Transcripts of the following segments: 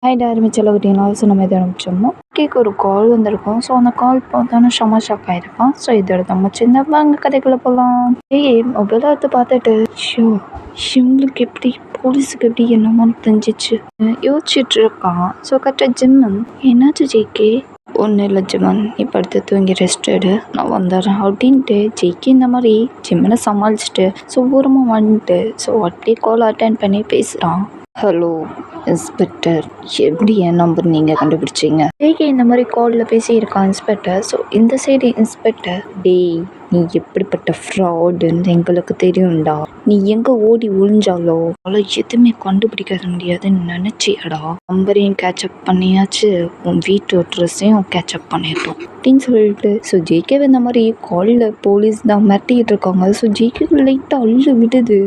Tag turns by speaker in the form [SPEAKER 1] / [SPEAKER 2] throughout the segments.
[SPEAKER 1] Height ஆரம்பிச்சல விட்டிங்களா? So நம்ம இதை ஆரம்பிச்சோமோ கேட்க ஒரு கால் வந்திருக்கும். ஸோ அந்த கால் பார்த்தோன்னா செம்ம ஷாக் ஆகிருப்பான். ஸோ இதோட நம்ம சின்ன வாங்க கதைக்குள்ளே போகலாம். மொபைலை எடுத்து பார்த்துட்டு ஷோ இவங்களுக்கு எப்படி போலீஸுக்கு எப்படி என்னமோன்னு தெரிஞ்சிச்சு யோசிச்சுட்டு இருக்கான். ஸோ கரெக்டாக ஜிம்மன் என்னாச்சு ஜேகே? ஒன்றும் இல்லை ஜிம்மன், இப்போ அடுத்து தூங்கி ரெஸ்ட் எடு, நான் வந்துடுறேன் அப்படின்ட்டு ஜேகே இந்த மாதிரி ஜிம்மனை சமாளிச்சுட்டு ஸோ ஓரமாக வந்துட்டு ஸோ அப்படியே கால் அட்டென்ட் பண்ணி பேசுகிறான். ஹலோ இன்ஸ்பெக்டர், எப்படி என் நம்பர் நீங்கள் கண்டுபிடிச்சிங்க? ஜேகே இந்த மாதிரி காலில் பேசியிருக்கான் இன்ஸ்பெக்டர். ஸோ இந்த சைடு இன்ஸ்பெக்டர், டேய் நீ எப்படிப்பட்ட ஃப்ராடுன்னு எங்களுக்கு தெரியும்டா, நீ எங்கே ஓடி ஒழிஞ்சாலோ அவளை எதுவுமே கண்டுபிடிக்க முடியாதுன்னு நினச்சியடா, நம்பரையும் கேட்சப் பண்ணியாச்சு, உன் வீட்டு அட்ரஸையும் கேட்சப் பண்ணிட்டோம் அப்படின்னு சொல்லிட்டு ஸோ ஜேகே இந்த மாதிரி காலில் போலீஸ் தான் மிரட்டிக்கிட்டு இருக்காங்க. ஸோ ஜேகே லைட்டாக அள்ளு விடுது.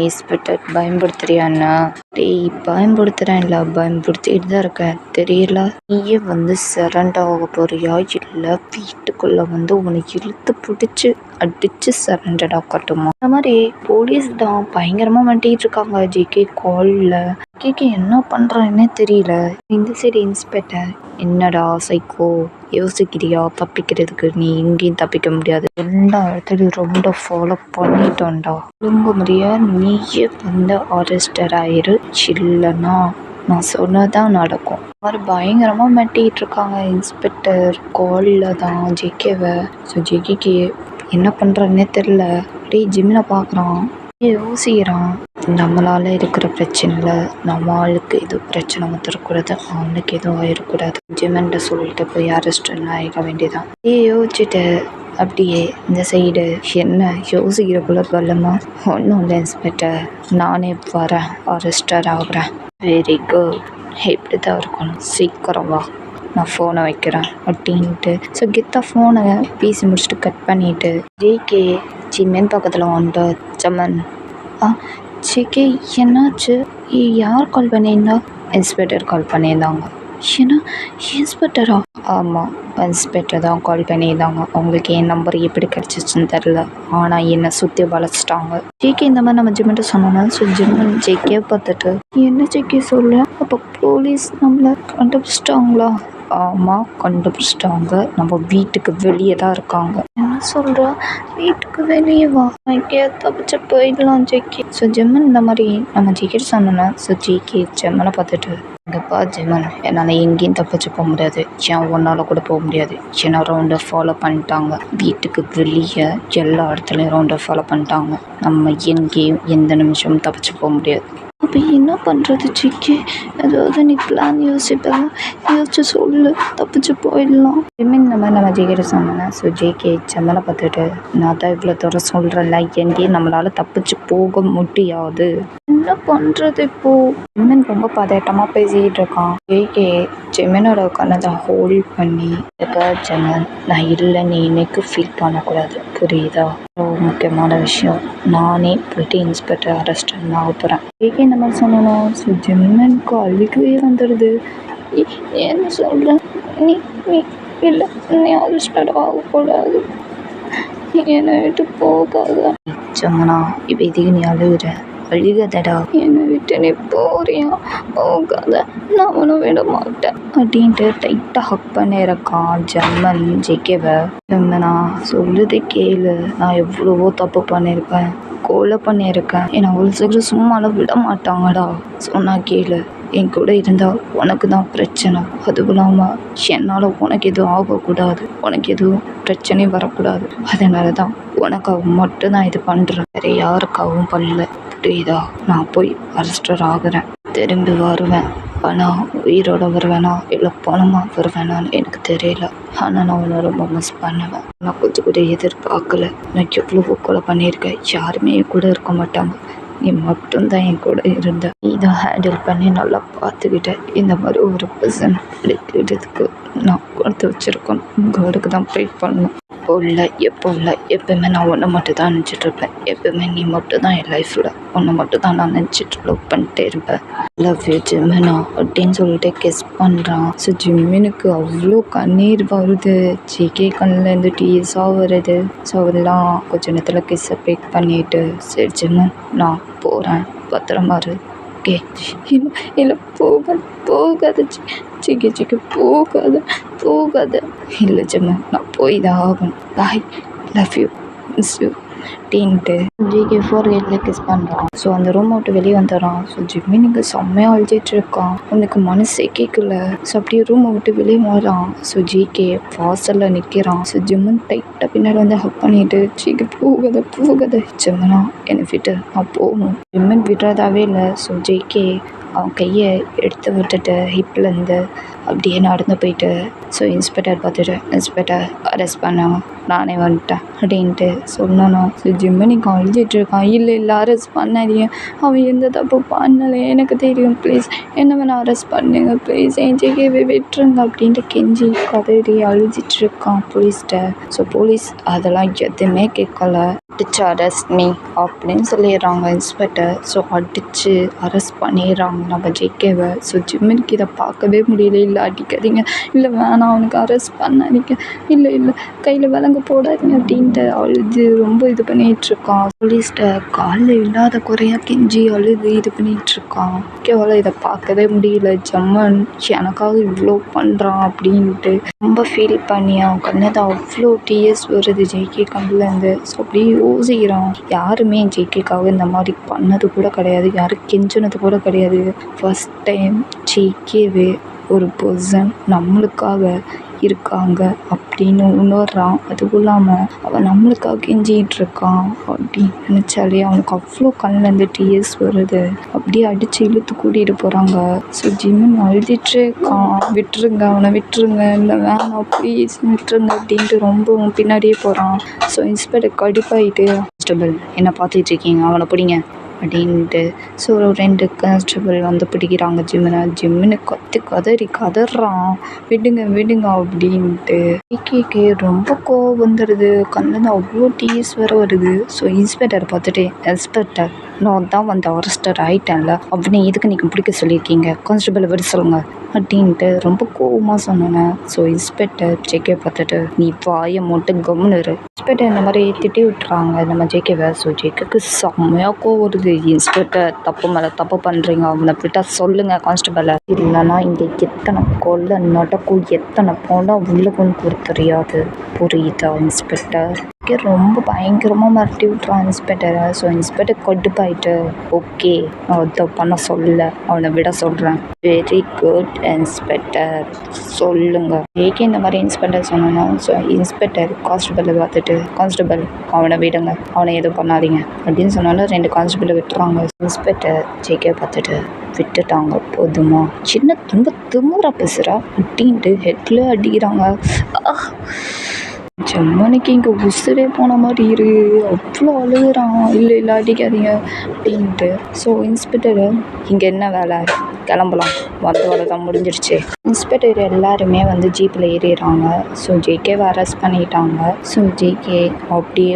[SPEAKER 1] இன்ஸ்பெக்டர் பயன்படுத்துறியாண்ணா? டேய் பயன்படுத்துகிறேன் இல்லை, பயன்படுத்திட்டு தான் இருக்கேன் தெரியல, நீயே வந்து சரண்டாக போறியா இல்லை வீட்டுக்குள்ளே வந்து உனக்கு இழுத்து பிடிச்சி அடிச்சு சரண்டடா கட்டுமா? இந்த மாதிரி போலீஸ் தான் பயங்கரமாக மாட்டிகிட்டு இருக்காங்க ஜேகே காலில். கேட்க என்ன பண்ணுறான்னே தெரியல. இந்த சைடு இன்ஸ்பெக்டர், என்னடா சைக்கோ யோசிக்கிறியா தப்பிக்கிறதுக்கு? நீ எங்கேயும் தப்பிக்க முடியாது, எல்லா இடத்துலையும் ரொம்ப ஃபாலோ பண்ணிட்டோம்டா, ஒழுங்கு முறையா நீயே வந்து அரெஸ்டர் ஆயிரு, இல்லைன்னா நான் சொன்னதான் நடக்கும். மாதிரி பயங்கரமாக மாட்டிகிட்டு இருக்காங்க இன்ஸ்பெக்டர் காலில் தான் ஜேகேவை. ஸோ ஜேகேக்கு என்ன பண்ணுறன்னே தெரில. அப்படியே ஜிம்மினை பார்க்குறான், யோசிக்கிறான், நம்மளால் இருக்கிற பிரச்சனையில் நம்ம ஆளுக்கு எதுவும் பிரச்சனை வந்துடக்கூடாது, அவனுக்கு எதுவும் ஆயிடக்கூடாது, ஜிம்மன்ட்ட சொல்லிட்டு போய் அரெஸ்ட்னு ஆகிட வேண்டியதான். யோசிச்சுட்டு அப்படியே இந்த சைடு என்ன யோசிக்கிறக்குள்ள பலமா, ஒன்றும் இல்லை இன்ஸ்பெக்டர், நானே வரேன், அரெஸ்டர் ஆகுறேன். வெரி குட், இப்படி தான் இருக்கணும், சீக்கிரம் வா, நான் ஃபோனை வைக்கிறேன் அப்படின்ட்டு ஸோ கெத்தா ஃபோனை பேசி முடிச்சுட்டு கட் பண்ணிவிட்டு ஜேகே ஜிம்மன் பக்கத்தில் வந்துட்டு, ஜம்மன் ஜேகே என்னாச்சு? யார் கால் பண்ணியிருந்தா? இன்ஸ்பெக்டர் கால் பண்ணியிருந்தாங்க. ஏன்னா இன்ஸ்பெக்டரா? ஆமாம் இன்ஸ்பெக்டர் தான் கால் பண்ணியிருந்தாங்க. அவங்களுக்கு என் நம்பர் எப்படி கிடச்சிச்சின்னு தெரில, ஆனால் என்னை சுற்றி வளைச்சிட்டாங்க. ஜேகே இந்த மாதிரி நம்ம ஜிம்மன்ட்ட சொன்னோன்னா ஸோ ஜிம்மன் ஜேகே பார்த்துட்டு, என்ன ஜேகே சொல்ல, அப்போ போலீஸ் நம்மளை கண்டுபிடிச்சிட்டாங்களா? ஆமாம் கண்டுபிடிச்சிட்டாங்க, நம்ம வீட்டுக்கு வெளியே தான் இருக்காங்க. என்ன சொல்கிறா? வீட்டுக்கு வெளியே வா, எங்கேயா தப்பிச்சு போயிடலாம் ஜேகே. ஸோ ஜிம்மன் இந்த மாதிரி நம்ம ஜேகே சொன்னோன்னா ஸோ ஜேகே ஜிம்மனை பார்த்துட்டு, இங்கேப்பா ஜிம்மன், என்னால் எங்கேயும் தப்பிச்சு போக முடியாது, ஏன் ஒன்றால் கூட போக முடியாது, ஏன்னா ரவுண்டை ஃபாலோ பண்ணிட்டாங்க, வீட்டுக்கு வெளியே எல்லா இடத்துலையும் ரவுண்டை ஃபாலோ பண்ணிட்டாங்க, நம்ம எங்கேயும் எந்த நிமிஷமும் தப்பிச்சு போக முடியாது. அப்போ என்ன பண்ணுறது ஜேகே? ஏதாவது நீ பிளான் யோசிப்பேன், யோசிச்சு சொல்லு, தப்பிச்சு போயிடலாம். ஜிம்மன் இந்த மாதிரி நம்ம ஜேகே சொன்னேன்னா ஸோ ஜேகே ஜம்மனை பார்த்துட்டு, நான் தான் இவ்வளோ தூரம் சொல்கிறேன்ல, எங்கேயும் நம்மளால் தப்பிச்சு போக முடியாது, என்ன பண்ணுறது இப்போது? ஜிம்மன் ரொம்ப பதட்டமாக பேசிக்கிட்டு இருக்கான். ஜேகே ஜிம்மனோட கண்ணத்தை ஹோல்ட் பண்ணி, இப்போ ஜிம்மன் நான் இல்லை நீ இன்னைக்கு ஃபீல் பண்ணக்கூடாது புரியுதா, ரொம்ப முக்கியமான விஷயம், நானே போய்ட்டு இன்ஸ்பெக்டர் அரெஸ்ட் ஆக போகிறேன். ஜேகே இந்த மாதிரி சொன்னோம் ஸோ ஜிம்மனுக்கு அழுகவே வந்துடுது. என்ன சொல்கிறேன், நீ நீ இல்லை நீ அரெஸ்டட் ஆகக்கூடாது, என்னை விட்டு போகாத. ஜம்மனா இப்போ இதுக்கு நீ அழுகதடா, என்னை விட்டு நீ போறியா, போகாத, நான் அவனை விட மாட்டேன் அப்படின்ட்டு டைட்டாக ஹக் பண்ணியிருக்கான் ஜம்மன் ஜேகேவை. ஜம்மனா சொல்லுது கேளு, நான் எவ்வளவோ தப்பு பண்ணியிருக்கேன், கொலை பண்ணியிருக்கேன், என்னை அவ்வளோ சீக்கிரம் சும்மாலாம் விட மாட்டாங்கடா, சொன்னா கேளு, என் கூட இருந்தால் உனக்கு தான் பிரச்சனை, அதுவும் இல்லாமல் என்னால் உனக்கு எதுவும் ஆகக்கூடாது, உனக்கு எதுவும் பிரச்சனையும் வரக்கூடாது, அதனால தான் உனக்காக மட்டும்தான் இது பண்ணுறேன், வேறு யாருக்காகவும் பண்ணல புரியுதா. நான் போய் அரெஸ்டர் ஆகுறேன், திரும்பி வருவேன், ஆனால் உயிரோட வருவேனா இல்லை பணமாக வருவேனான்னு எனக்கு தெரியல, ஆனால் நான் உன்னை ரொம்ப மிஸ் பண்ணுவேன், நான் கொஞ்சம் கூட எதிர்பார்க்கல, நான் எவ்வளவோ கொலை பண்ணியிருக்கேன், யாருமே என் கூட இருக்க மாட்டாங்க, நீ மட்டும்தான் என் கூட இருந்த, நீ தான் ஹேண்டில் பண்ணி நல்லா பார்த்துக்கிட்ட, இந்த மாதிரி ஒரு பர்சன் கிடைக்கிறதுக்கு நான் கொடுத்து வச்சுருக்கணும், உங்களுக்கு தான் ப்ரே பண்ணணும். எப்போ இல்லை எப்போவுமே நான் ஒன்றை மட்டும் தான் நினச்சிட்ருப்பேன், எப்போவுமே நீ மட்டும் தான் என் லைஃப்பில், ஒன்றை மட்டும் தான் நான் நினச்சிட்டு லவ் பண்ணிட்டே இருப்பேன், லவ் யூ ஜிம்மனா அப்படின்னு சொல்லிட்டு கெஸ் பண்ணுறான். ஸோ ஜிம்மனுக்கு அவ்வளோ கண்ணீர் வருது, ஜேகே கண்ணிலேருந்து டீஸாக வருது. ஸோ அதெல்லாம் கொஞ்ச நேரத்தில் கெஸ்ஸை பேக் பண்ணிவிட்டு, சரி ஜிம்மன் நான் போகிறேன், பத்திரமா இரு, ஓகே. இல்லை இல்லை போகாத போகாத ஜிகே ஜிகே போகாத போகாத. இல்லை ஜிம்மு நான் போய் தான் ஆகணும். பாய், லவ் யூ, மிஸ் யூ அப்படின்ட்டு ஜிகே ஃபோர் கேட்டில் கிஸ் பண்ணுறான். ஸோ அந்த ரூம் விட்டு வெளியே வந்துடுறான். ஸோ ஜிம்மி நீங்கள் செம்மையாக அழுதுட்டு இருக்கான். அவனுக்கு மனசே கேட்கல. ஸோ அப்படியே ரூமை விட்டு வெளியே வரான். ஸோ ஜிகே வாசலில் நிற்கிறான். ஸோ ஜிம்மன் டைட்டாக பின்னாடி வந்து ஹக் பண்ணிட்டு ஜிகே போகாத போகாத. ஜிம்மனா என்னை விட்டு நான் போகணும். ஜிம்மன் விடுறதாவே இல்லை. ஸோ ஜிகே அவன் கையை எடுத்து விட்டுட்டு ஹிப்லேருந்து அப்படியே நடந்து போயிட்டு ஸோ இன்ஸ்பெக்டர் பார்த்துட்டு இன்ஸ்பெக்டர் அரெஸ்ட் பண்ணாங்க, நானே வந்துட்டேன் அப்படின்ட்டு சொன்னோம். ஸோ ஜிம்மனிக்கு அழுதுட்டுருக்கான். இல்லை இல்லை அரெஸ்ட் பண்ணாதீங்க, அவன் எந்த தப்பு பண்ணலை, எனக்கு தெரியும், ப்ளீஸ் என்ன வேணால் அரெஸ்ட் பண்ணுங்க, ப்ளீஸ் என் ஜிகேவை விட்டுருங்க அப்படின்ட்டு கெஞ்சி கதறி அழுதுட்டுருக்கான் போலீஸ்கிட்ட. ஸோ போலீஸ் அதெல்லாம் எதுவுமே கேட்கல. அடிச்சு அரெஸ்ட் மீ அப்படின்னு சொல்லிடுறாங்க இன்ஸ்பெக்டர். ஸோ அடித்து அரெஸ்ட் பண்ணிடுறாங்க நம்ம ஜிகேவை. ஸோ ஜிம்மனுக்கு இதை பார்க்கவே முடியல. இல்லை அடிக்காதீங்க, இல்லை வேணாம் அவனுக்கு அரெஸ்ட் பண்ணாதீங்க, இல்லை இல்லை கையில் விலங்கு போடாதீங்க அப்படின்ட்டு அழுது ரொம்ப இது பண்ணிகிட்ருக்கான். போலீஸ்கிட்ட காலில் இல்லாத குறையாக கெஞ்சி அழுது இது பண்ணிகிட்ருக்கான். ஓகேவால இதை பார்க்கவே முடியல. ஜம்மன் எனக்காக இவ்வளோ பண்ணுறான் அப்படின்ட்டு ரொம்ப ஃபீல் பண்ணி அவன் கண்ணது அவ்வளோ டிஎஸ் வருது ஜெய்கே கண்ணுலேருந்து. ஸோ அப்படியே யோசிக்கிறான். யாருமே ஜெய்கேக்காக இந்த மாதிரி பண்ணது கூட கிடையாது, யாரும் கெஞ்சினது கூட கிடையாது. ஃபஸ்ட் டைம் ஜெய்கேவே ஒரு பர்சன் நம்மளுக்காக இருக்காங்க அப்படின்னு உணர்றான். அதுவும் இல்லாமல் அவன் நம்மளுக்காக கெஞ்சிகிட்டு இருக்கான் அப்படின்னு நினச்சாலே அவனுக்கு அவ்வளோ கண்ணிலேருந்து டிஎஸ் வருது. அப்படியே அடித்து இழுத்து கூட்டிகிட்டு போகிறாங்க. ஸோ ஜிம்மன் அழுதுகிட்டே இருக்கான். விட்டுருங்க அவனை விட்டுருங்க, இல்லை வேணாம் ப்ளீஸ் விட்டுருங்க அப்படின்ட்டு ரொம்ப பின்னாடியே போகிறான். ஸோ இன்ஸ்பெக்டர் கடுப்பாயிட்டு கான்ஸ்டபிள் என்ன பார்த்துட்டு இருக்கீங்க, அவனை பிடிங்க அப்படின்ட்டு. ஸோ 2 கான்ஸ்டபிள் வந்து பிடிக்கிறாங்க ஜிம்மனை. ஜிம்முன்னு கதறான், விடுங்க விடுங்க அப்படின்ட்டு. ஜிகேக்கு ரொம்ப கோவம் வந்துடுது. கண்ணில் அவ்வளோ டிஎஸ் வேற வருது. ஸோ இன்ஸ்பெக்டர் பார்த்துட்டு இன்ஸ்பெக்டர் நான் தான் வந்து அரெஸ்டட் ஆகிட்டேன்ல அப்படின்னு எதுக்கு நீங்கள் பிடிக்க சொல்லியிருக்கீங்க, கான்ஸ்டபிளை விட சொல்லுங்கள் அப்படின்ட்டு ரொம்ப கோவமாக சொன்னேன். ஸோ இன்ஸ்பெக்டர் ஜேகே பார்த்துட்டு நீ வாயை மட்டும் கம்முன்னு இரு. இன்ஸ்பெக்டர் இந்த மாதிரி திட்டி விட்டுறாங்க நம்ம ஜேகேவை. ஸோ ஜேகேக்கு செம்மையாக கோவம் வருது. இன்ஸ்பெக்டர் தப்பு மேலே தப்பு பண்ணுறீங்க, அவனை விட்டால் சொல்லுங்கள் கான்ஸ்டபிளை, இல்லைன்னா இங்கே எத்தனை கொலை நடக்கும், எத்தனை போனால் உள்ள கொண்டு தெரியாது, புரியுதா இன்ஸ்பெக்டர். ரொம்ப பயங்கரமாக மிரட்டி விட்டுறான் இன்ஸ்பெக்டரை. ஸோ இன்ஸ்பெக்டர் கடுப்பாயிட்டு ஓகே நான் அதை பண்ண சொல்ல, அவனை விட சொல்கிறேன். வெரி குட் இன்ஸ்பெக்டர் சொல்லுங்கள். ஏகே இந்த மாதிரி இன்ஸ்பெக்டர் சொன்னோம். ஸோ இன்ஸ்பெக்டர் கான்ஸ்டபிளை பார்த்துட்டு கான்ஸ்டபிள் அவனை விடுங்க, அவனை எதுவும் பண்ணாதீங்க அப்படின்னு சொன்னாலும் 2 கான்ஸ்டபிளை விட்டுறாங்க. இன்ஸ்பெக்டர் ஜேகே பார்த்துட்டு விட்டுட்டாங்க போதுமா, சின்ன ரொம்ப திமுறா பேசுகிறா அப்படின்ட்டு ஹெட்டில் அடிக்கிறாங்க. ஜம்மனுக்கு இங்கே உசுரே போன மாதிரி இரு, அவ்வளோ அழுகுறான். இல்லை இல்லை அடிக்காதீங்க அப்படின்ட்டு. ஸோ இன்ஸ்பெக்டர் இங்கே என்ன வேலை, கிளம்பலாம், வந்த வேலை தான் முடிஞ்சிருச்சு. இன்ஸ்பெக்டர் எல்லாருமே வந்து ஜீப்பில் ஏறிடுறாங்க. ஸோ ஜேகேவை அரெஸ்ட் பண்ணிட்டாங்க. ஸோ ஜேகே அப்படியே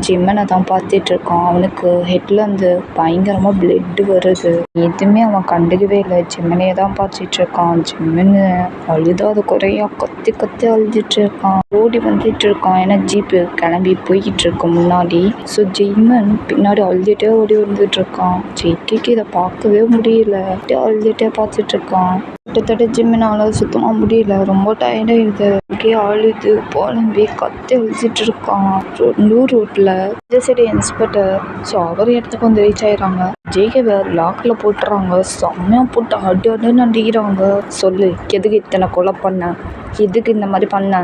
[SPEAKER 1] ஜிம்மனை தான் பார்த்துட்ருக்கான். அவனுக்கு ஹெட்டில் வந்து பயங்கரமாக பிளட்டு வருது. எதுவுமே அவன் கண்டுக்கவே இல்லை, ஜிம்மனையே தான் பார்த்துட்ருக்கான். ஜிம்மனு அழுதாத குறையாக கத்தி கத்தி அழுதுட்ருக்கான். ஓடி வந்துட்டுருக்கான். ஏன்னா ஜீப்பு கிளம்பி போய்கிட்டு இருக்கு முன்னாடி. ஸோ ஜிம்மன் பின்னாடி அழுதுகிட்டே ஓடி வந்துட்டுருக்கான். ஜேகேக்கு இதை பார்க்கவே முடியல, அழுதுகிட்டே பார்த்துட்ருக்கான். கிட்டத்தட்ட ஜிம்மினால் சுத்தமாக முடியல, ரொம்ப டயர்டாகிடுது. இங்கே அழுது புலம்பி கத்தி அழுதுட்டு இருக்கான் ரோட்டில். இந்த சைடு இன்ஸ்பெக்டர். ஸோ அவர் இடத்துக்கு வந்து ரீச் ஆகிடுறாங்க. ஜேகேவை லாக்கில் போட்டுறாங்க. செம்மையாக போட்டு அடின்னு அடிக்கிறாங்க. சொல்லு எதுக்கு இத்தனை கொலை பண்ண, எதுக்கு இந்த மாதிரி பண்ண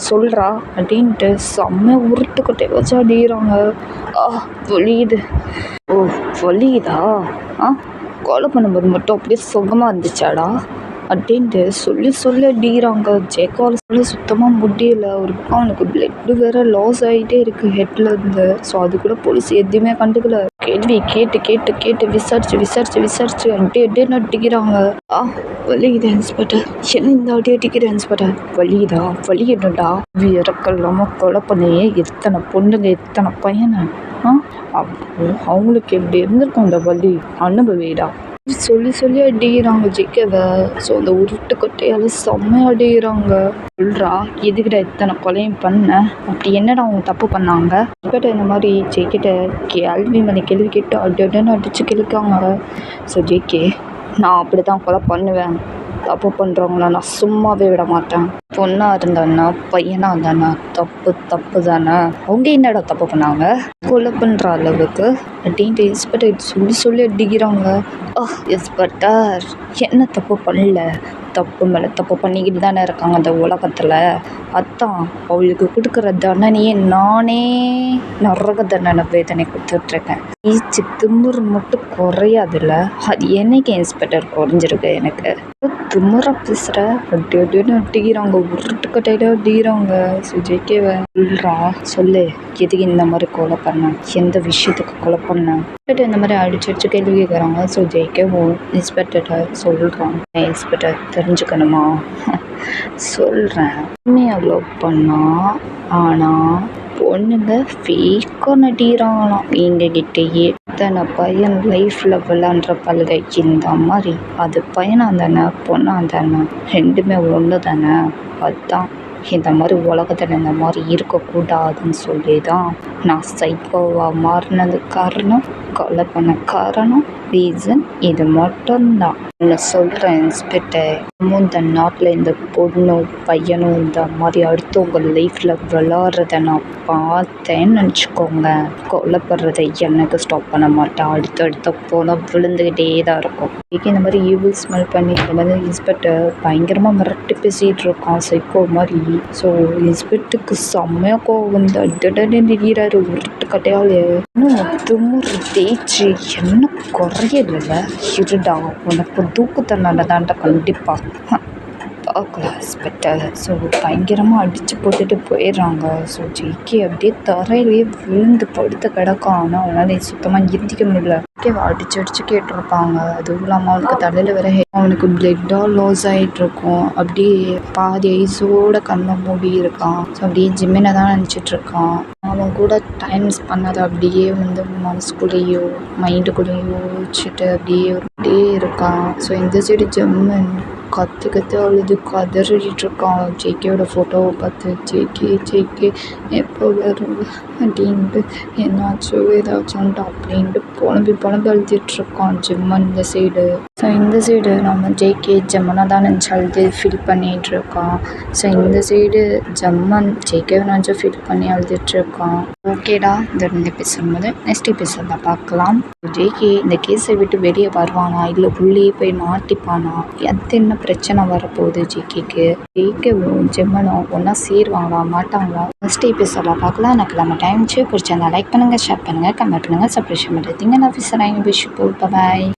[SPEAKER 1] சொல்கிறா அப்படின்ட்டு செம்மையாக உருட்டுக்கட்டை வச்சு அடிக்கிறாங்க. வலியுது. ஓ வலியுதா, கொலை பண்ணும்போது மட்டும் அப்படியே சுகமாக இருந்துச்சாடா அப்படின்ட்டு சொல்லி அடிக்கிறாங்க. ஜேகால் சொல்ல சுத்தமாக முடியல. ஒரு பக்கம் அவனுக்கு பிளட்டு வேற லாஸ் ஆகிட்டே இருக்குது ஹெட்டில் இருந்து. ஸோ அது கூட போலீஸ் எதுவுமே கண்டுக்கல. கேள்வி கேட்டு விசாரிச்சு அடின்னு அடிக்கிறாங்க. வலியுது இன்ஸ்பெக்டர், என்ன இந்த அடி அடிக்கிற இன்ஸ்பெக்டர், வலியுடா இறக்கல்லாமல் கொலை பண்ணியே எத்தனை பொண்ணுங்க எத்தனை பையனை, அவங்களுக்கு எப்படி இருந்திருக்கும் அந்த வலி, அனுபவிடா சொல்லி சொல்லி அடிக்கிறாங்க ஜிக்கவை. ஸோ அந்த உருட்டுக்கட்டையால் செம்மையாக அடிக்கிறாங்க. சொல்கிறா எதுக்கிட்ட இத்தனை கொலையும் பண்ண, அப்படி என்னடா அவங்க தப்பு பண்ணாங்க. கிட்ட இந்த மாதிரி ஜெய்கிட்ட கேள்வி மேலே கேள்வி கேட்டு அடின்னு அடித்து கிழக்காங்க. ஸோ ஜெய்கே, நான் அப்படி தான் கொலை பண்ணுவேன், தப்பு பண்ணுறவங்கள நான் சும்மாவே விட மாட்டேன். பொண்ணாக இருந்தானா பையனாக இருந்தானா தப்பு தப்பு தானே. அவங்க என்னடா தப்பு பண்ணாங்க கொலை பண்ணுற அளவுக்கு அப்படின்ட்டு இன்ஸ்பெக்டர் சொல்லி சொல்லி அடிக்கிறாங்க. இன்ஸ்பெக்டர் என்ன தப்பு பண்ணல, தப்பு மேலே தப்பு பண்ணிக்கிட்டு தானே இருக்காங்க அந்த உலகத்தில். அதான் அவளுக்கு கொடுக்குற தண்டனையே நானே நரக தண்டனை வேதனை கொடுத்துட்ருக்கேன். ஈச்சு திமுறு மட்டும் குறையாதுல்ல, அது என்னைக்கு இன்ஸ்பெக்டர் குறைஞ்சிருக்கு எனக்கு. திமுறை பேசுகிற அப்படி அப்படின்னு அடிக்கிறாங்க, உருட்டுக்கட்டையில அடிக்கிறாங்க. ஜெய்கேவை சொல்கிறா சொல்லு எதுக்கு இந்த மாதிரி கொலை பண்ண, எந்த விஷயத்துக்கு கொலை பண்ண இந்த மாதிரி அடிச்சு கேள்வி கேட்குறாங்க. ஸோ ஜெய்கேவும் இன்ஸ்பெக்டர்கிட்ட சொல்கிறான், இன்ஸ்பெக்டர் தெரிஞ்சுக்கணுமா, சொல்கிறேன், உண்மையாக லவ் பண்ணா ஆனால் பொண்ணுங்க ஃபேக்காக நடிக்கிறாங்களாம் எங்ககிட்டயே. இத்தனை பையன் லைஃப்பில் விளாண்டுற பல்கை இந்த மாதிரி அது பையனாக தானே பொண்ணாக தானே ரெண்டுமே ஒன்று தானே. அதுதான் இந்த மாதிரி உலகத்தில் இந்த மாதிரி இருக்கக்கூடாதுன்னு சொல்லி தான் நான் சைக்கோவாக மாறினது காரணம், கொலை பண்ண காரணம், ரீசன் இது மட்டும்தான். நான் சொல்கிறேன் இன்ஸ்பெக்டர், இந்த நாட்டில் இந்த பொண்ணும் பையனும் இந்த மாதிரி அடுத்தவங்க லைஃப்பில் விளாட்றத நான் பார்த்தேன்னு நினச்சிக்கோங்க, கொலைப்படுறதை எனக்கு ஸ்டாப் பண்ண மாட்டேன். அடுத்த போனால் விழுந்துக்கிட்டே தான் இருக்கும். இந்த மாதிரி ஈவில் ஸ்மெல் பண்ணி இந்த மாதிரி இன்ஸ்பெக்டர் பயங்கரமாக மிரட்டி பேசிகிட்டு இருக்கான் சைக்கோ மாதிரி. ஸோ இன்ஸ்பெக்டருக்கு செம்மையாக கோவம் வந்து அடடன்னு நிற்கிறாரு உருட்டுக்கட்டையால். இன்னும் திமுறு தேய்ச்சி என்ன குறையல, இருடா உனக்கு தூக்கு தண்டனை தான்டா கண்டிப்பாக பார்க்கலாம் இன்ஸ்பெக்டர். ஸோ பயங்கரமாக அடித்து போட்டுட்டு போயிடுறாங்க. ஸோ ஜெய்கே அப்படியே தரையிலேயே விழுந்து படுத்து கிடக்கான். ஆனால் அவனால் சுத்தமாக இருந்திக்க முடியல. அடிச்சு கேட்டிருப்பாங்க. அதுவும் இல்லாமல் அவனுக்கு தலையில் வேற அவனுக்கு பிளட்டாக லாஸ் ஆகிட்டு இருக்கும். அப்படியே பாதி ஐஸோட கண்ணை மூடி இருக்கான். ஸோ அப்படியே ஜிம்மினை தான் நினச்சிட்டு இருக்கான். அவன் கூட டைம் பண்ணதை அப்படியே வந்து மனசுக்குள்ளேயோ மைண்டுக்குள்ளேயோ வச்சுட்டு அப்படியே இருக்கான். ஸோ இந்த சைடு ஜிம்மன் கற்று அழுது கதறிட்டு இருக்கான் ஜேகேயோட ஃபோட்டோவை பார்த்து. ஜேகே எப்போ வரும் அப்படின்ட்டு, என்னாச்சோ ஏதாச்சும்ட்டு அப்படின்ட்டு புலம்பி அழுதுட்ருக்கான் ஜிம்மன் இந்த சைடு. ஸோ இந்த சைடு நம்ம ஜேகே ஜம்மனை தான் நினச்சி அழுது ஃபீல் பண்ணிகிட்ருக்கான். ஸோ இந்த சைடு ஜம்மன் ஜேகேவை நினச்சி ஃபீல் பண்ணி அழுதுட்ருக்கான். ஓகேடா, இந்த எபிசோட் நெக்ஸ்ட் எபிசோடில் பார்க்கலாம். ஜேகே இந்த கேஸை விட்டு வெளியே வருவானா இல்லை உள்ளே போய் மாட்டிப்பானா, அது என்ன பிரச்சனை வரப்போகுது ஜேகேக்கு. ஜிம்மனும் ஒன்றா சேருவாங்களா மாட்டாங்களா, நெக்ஸ்ட் எபிசோடில் பார்க்கலாம். எனக்கு நம்ம டைம் பிடிச்சிருந்தா லைக் பண்ணுங்கள், ஷேர் பண்ணுங்கள், கமெண்ட் பண்ணுங்கள், சப்ஸ்கிரைப் பண்ணுறது. நான் பேசுகிறேன். பாய்.